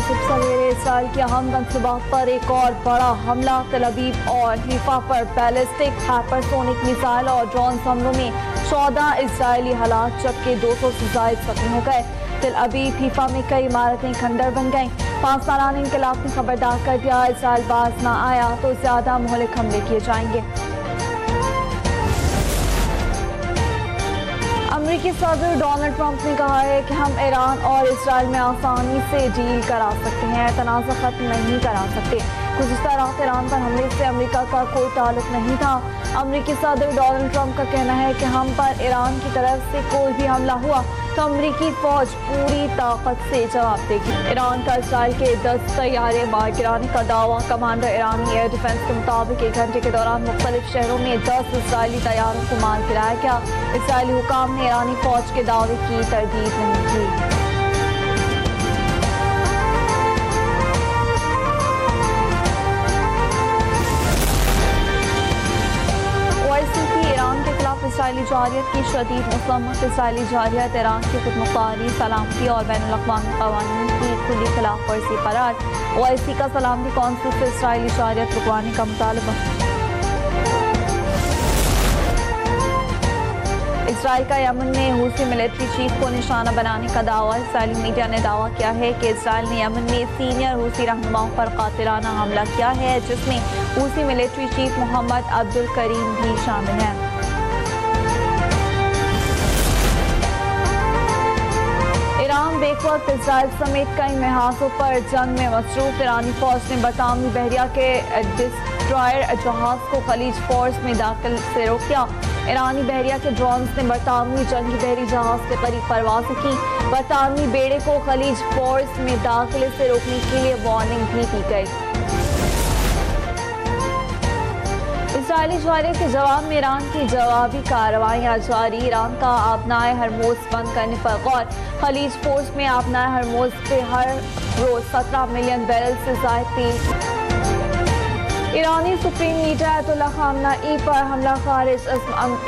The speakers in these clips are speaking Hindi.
सुबह सवेरे इसराइल के अहम मंसूबात पर एक और बड़ा हमला। तल अवीव और हीफा पर बैलिस्टिक, हाइपरसोनिक मिसाइल और ड्रोन हमलों में 14 इसराइली हलाक जबकि 200 से ज्यादा जख्मी हो गए। तल अवीव हीफा में कई इमारतें खंडर बन गईं। पाकिस्तानी इनकलाब ने खबरदार कर दिया, इसराइल बाज ना आया तो ज्यादा मुहलिक हमले किए जाएंगे। अमेरिकी सदर डोनाल्ड ट्रंप ने कहा है कि हम ईरान और इसराइल में आसानी से डील करा सकते हैं, तनाज़ा खत्म नहीं करा सकते। गुज़िश्ता रात ईरान पर हमले से अमेरिका का कोई ताल्लुक नहीं था। अमेरिकी सदर डोनाल्ड ट्रंप का कहना है कि हम पर ईरान की तरफ से कोई भी हमला हुआ तो अमेरिकी फौज पूरी ताकत से जवाब देगी। ईरान का इसराइल के 10 तैयारे मार गिराने का दावा। कमांडर ईरानी एयर डिफेंस के मुताबिक 1 घंटे के दौरान मुख्तलिफ शहरों में 10 इसराइली तैयारों को मार गिराया गया। इसराइली हुकाम ने ईरानी फौज के दावे की तरदीद नहीं की। ईरान के खिलाफ इसराइली जारियत की शदीद मुसम्मत। इसराइली जारियत ईरान की खुदमुख्तारी, सलामती और बैनुल-अक़वामी क़वानीन की खुली खिलाफ वर्जी करार। ओआईसी का सलामती कौंसिल से इसराइली जारियत रुकवाने का मुतालबा। इसराइल का यमन में हूसी मिलिट्री चीफ को निशाना बनाने का दावा। इसराइली मीडिया ने दावा किया है कि इसराइल ने यमन में सीनियर हूसी रहनुमाओं पर कातिलाना हमला किया है, जिसमें Houthi military chief Mohammed Abdul Karim भी शामिल हैं। ईरान बेवक्त इसराइल समेत कई महाजों पर जंग में मसरूफ। ईरानी फौज ने बरतानवी बहरिया के डिस्ट्रॉयर जहाज को खलीज फोर्स में दाखिल से रोक दिया। ईरानी बहरिया के ड्रोन्स ने बरतानवी जंगी बहरी जहाज के करीब परवाज़ की। बरतानवी बेड़े को खलीज फोर्स में दाखिले से रोकने के लिए वार्निंग भी दी गई। इसराइली जारियत के जवाब में ईरान की जवाबी कार्रवाइयाँ जारी। ईरान का आबनाए हरमोज बंद करने पर गौर। खलीज फोर्स में आबनाए हरमोज पे हर रोज 17 मिलियन बैरल से ज्यादा तेल। ईरानी सुप्रीम लीडर अयतुल्लाह ख़ामनेई पर हमला खारिज,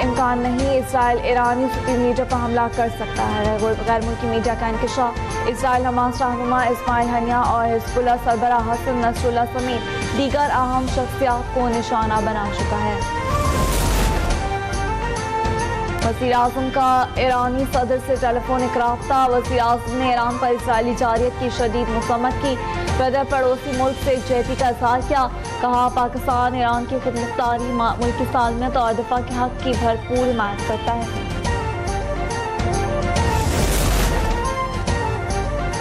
इम्कान नहीं इसराइल ईरानी सुप्रीम लीडर पर हमला कर सकता है। गैर मुल्की मीडिया का इंकशाफ। इसराइल हमास रहनुमा इस्माइल हनिया और हिज़्बुल्लाह सरबराह हसन नसरुल्लाह समेत दीगर अहम शख्सियात को निशाना बना चुका है। वज़ीर आज़म का ईरानी सदर से टेलीफोनिक राब्ता। वज़ीर आज़म ने ईरान पर इसराइली जारियत की शदीद मुसम्मत की। बदर पड़ोसी मुल्क से एकजुहती का इज़हार किया। कहा, पाकिस्तान ईरान की खुदमुख्तारी, मुल्की सालमियत और दिफा के हक की भरपूर हिमायत करता है।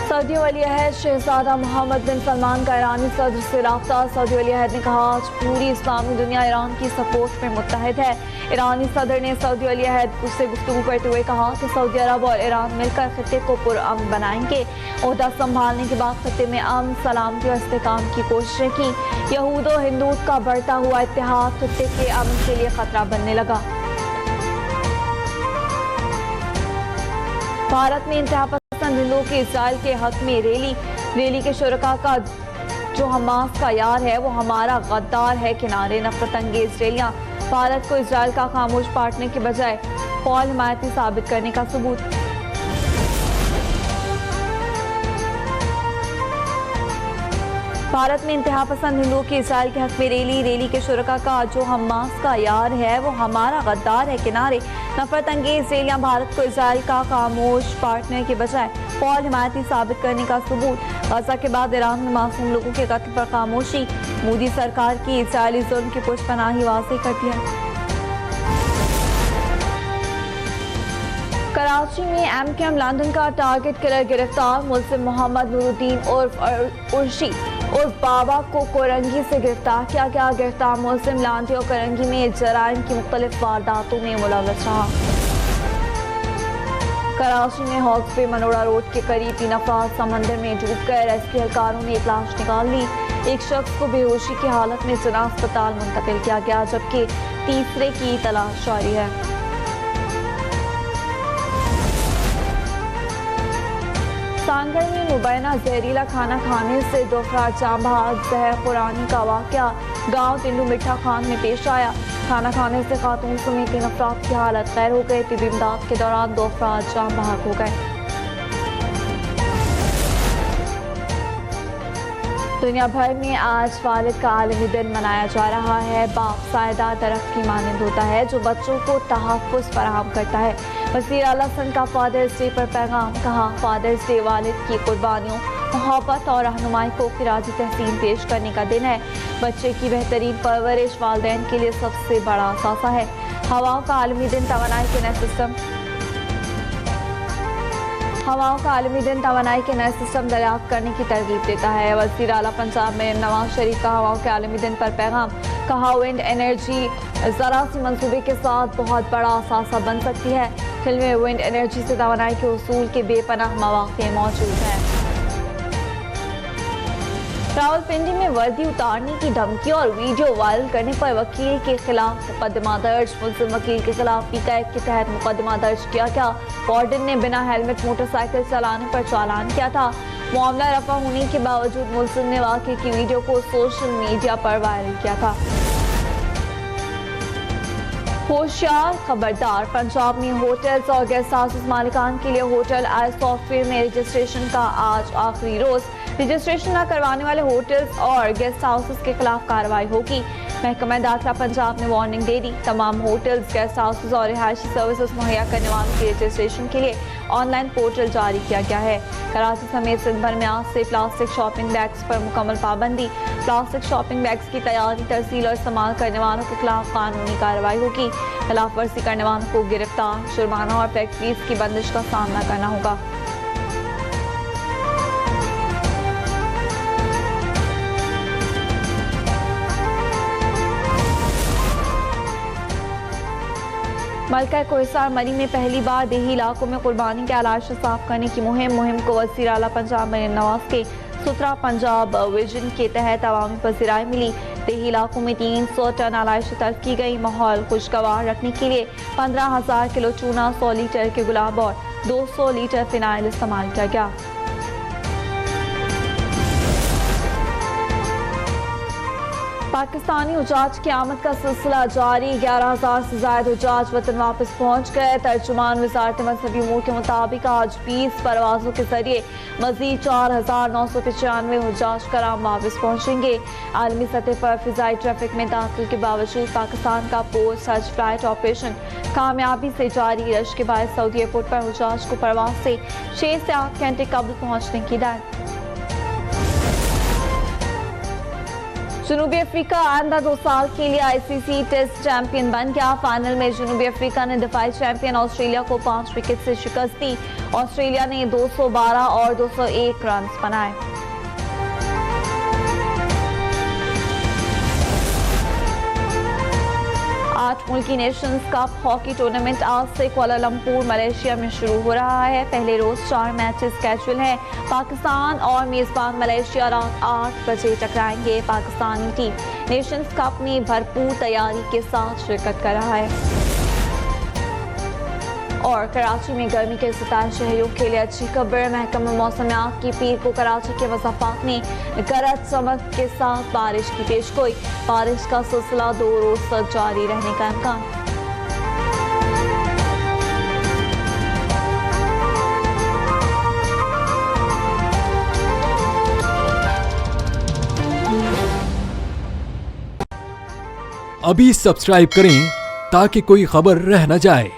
सऊदी वली अहद शहजादा मोहम्मद बिन सलमान का ईरानी सदर से राब्ता। सऊदी वली अहद ने कहा, आज पूरी इस्लामी दुनिया ईरान की सपोर्ट में मुत्तहद है। ईरानी सदर ने सऊदी वली अहद से गुफ्तगू करते हुए कहा कि सऊदी अरब और ईरान मिलकर खित्ते को पुरअमन बनाएंगे। ओहदा संभालने के बाद खित्ते में अमन, सलामती और इस्तेहकाम की कोशिशें की। यहूद और हिंदूत का बढ़ता हुआ इत्तेहाद खित्ते के अमन के लिए खतरा बनने लगा। भारत में इंतहा हिंदुओं के इसराइल के हक में रैली के शुरका का जो हमास का यार है वो हमारा गद्दार है किनारे। नफरत अंगेज रैलियां। भारत को इसराइल का खामोश पार्टनर के बजाय फौल हिमायती साबित करने का सबूत। भारत में इंतहा पसंद हिंदुओं की इसराइल के हक में रैली के शुरका का जो हमास का यार है वो हमारा गद्दार है किनारे। नफरत अंगेज रैलियां। भारत को इसराइल का खामोश पार्टनर के बजाय फौल हिमायती साबित करने का सबूत। गजा के बाद ईरान में मासूम लोगों के कत्ल पर खामोशी। मोदी सरकार की इसराइली जुल्म की पुष्पनाही वाज़ेह कर दिया। कराची में एमकेएम लंदन का टारगेट किलर गिरफ्तार। मुल्जिम मोहम्मद नूरुद्दीन उर्फ उर्शी उर्फ बाबा को कोरंगी से गिरफ्तार किया गया। गिरफ्तार मुल्जिम लांदी और कोरंगी में जराइम की मुख्तलिफ वारदातों में मुलव्वस रहा। कराची में हॉक्स बे मनोड़ा रोड के करीब 3 अफराद समंदर में डूब गए। रेस्क्यू एहलकारों ने एक लाश निकाल ली। एक शख्स को बेहोशी की हालत में जिला अस्पताल मुंतकिल किया गया, जबकि तीसरे की तलाश जारी है। सांगड़ में मुबैना जहरीला खाना खाने से 2 अफराद जान बहक। जहर खुरानी का वाक़या गांव तिंडू मिठा खान में पेश आया। खाना खाने से खातून समेत 3 अफराद की हालत खैर हो गई। तिब्बी इमदाद के दौरान 2 अफराद जान बहक हो गए। दुनिया भर में आज वालिद का आलमी दिन मनाया जा रहा है। बाप सायदा दरख्त की मानंद होता है जो बच्चों को तहफ़्फ़ुज़ फराहम करता है। वज़ीर आला सिंध का फादर्स डे पर पैगाम, कहा फादर्स डे वालिद की कुर्बानियों, मोहब्बत और रहनुमाई को खिराजी तहसीन पेश करने का दिन है। बच्चे की बेहतरीन परवरिश वालिदैन के लिए सबसे बड़ा असासा है। हवाओं का आलमी दिन तवानाई के नए सिस्टम हवाओं का आलमी दिन तवानाई के नए सिस्टम दरियाफ्त करने की तरगीब देता है। वज़ीर आला पंजाब में नवाज शरीफ का हवाओं के आलमी दिन पर पैगाम, कहा विंड एनर्जी ज़रा सी मंसूबे के साथ बहुत बड़ा असासा बन सकती है। फिल्म विंड एनर्जी से तवानाई के उसूल के बेपनाह मौक़े मौजूद हैं। रावलपिंडी में वर्दी उतारने की धमकी और वीडियो वायरल करने पर वकील के खिलाफ मुकदमा दर्ज। मुल्जिम वकील के खिलाफ पीका एक्ट के तहत मुकदमा दर्ज किया गया। वार्डन ने बिना हेलमेट मोटरसाइकिल चलाने पर चालान किया था। मामला रफा होने के बावजूद मुल्जिम ने वाक़े की वीडियो को सोशल मीडिया पर वायरल किया था। होशियार खबरदार, पंजाब में होटल्स और गेस्ट हाउसेस मालिकान के लिए होटल आई सॉफ्टवेयर में रजिस्ट्रेशन का आज आखिरी रोज। रजिस्ट्रेशन न करवाने वाले होटल्स और गेस्ट हाउसेस के खिलाफ कार्रवाई होगी। महकमा दाखिला पंजाब ने वार्निंग दे दी। तमाम होटल्स, गेस्ट हाउसेस और रिहायशी सर्विसेज मुहैया करने वालों के रजिस्ट्रेशन के लिए ऑनलाइन पोर्टल जारी किया गया है। कराची समेत सिंध भर में आज से प्लास्टिक शॉपिंग बैग्स पर मुकम्मल पाबंदी। प्लास्टिक शॉपिंग बैग्स की तैयारी, तरसील और इस्तेमाल करने वालों के खिलाफ कानूनी कार्रवाई होगी। खिलाफ वर्जी करने वालों को गिरफ्तार, जुर्माना और फैक्ट्रीज की बंदिश का सामना करना होगा। मलका कोहिस्तान मरी में पहली बार देही इलाकों में कुर्बानी के आलाश साफ करने की मुहिम को वज़ीर आला पंजाब मरीम नवाज के सुथरा पंजाब विजन के तहत अवामी पज़ीराई मिली। देही इलाकों में 300 टन आलाइश तलब की गई। माहौल खुशगवार रखने के लिए 15,000 किलो चूना, 100 लीटर के गुलाब और 200 लीटर फिनाइल इस्तेमाल किया गया। पाकिस्तानी उजाज की आमद का सिलसिला जारी। 11,000 से ज्यादा उजाज वतन वापस पहुंच गए। तर्जुमान वज़ारत मज़हबी उमूर के मुताबिक आज 20 परवाजों के जरिए मजीद 4,995 उजाज कराम वापस पहुंचेंगे। आलमी सतह पर फिजाई ट्रैफिक में दाखिल के बावजूद पाकिस्तान का पोस्ट हज फ्लाइट ऑपरेशन कामयाबी से जारी। रश के बाद सऊदी एयरपोर्ट पर उजाज को परवाज से 6 से 8 घंटे कबल पहुंचने की हिदायत। जनूबी अफ्रीका आइंदा 2 साल के लिए ICC टेस्ट चैंपियन बन गया। फाइनल में जनूबी अफ्रीका ने दिफाई चैंपियन ऑस्ट्रेलिया को 5 विकेट से शिकस्त दी। ऑस्ट्रेलिया ने 212 और 201 रन बनाए। मुल्की नेशंस कप हॉकी टूर्नामेंट आज से कुआलालंपुर मलेशिया में शुरू हो रहा है। पहले रोज 4 मैचेस स्केड्यूल हैं। पाकिस्तान और मेजबान मलेशिया रात 8 बजे टकराएंगे। पाकिस्तानी टीम नेशंस कप में भरपूर तैयारी के साथ शिरकत कर रहा है। और कराची में गर्मी के 27 शहरों के लिए अच्छी खबर। महकमा मौसमियात की पीर को कराची के वज़ाफ़ात ने गरज चमक के साथ बारिश की पेशगोई। बारिश का सिलसिला 2 रोज तक जारी रहने का इम्कान। अभी सब्सक्राइब करें ताकि कोई खबर रह न जाए।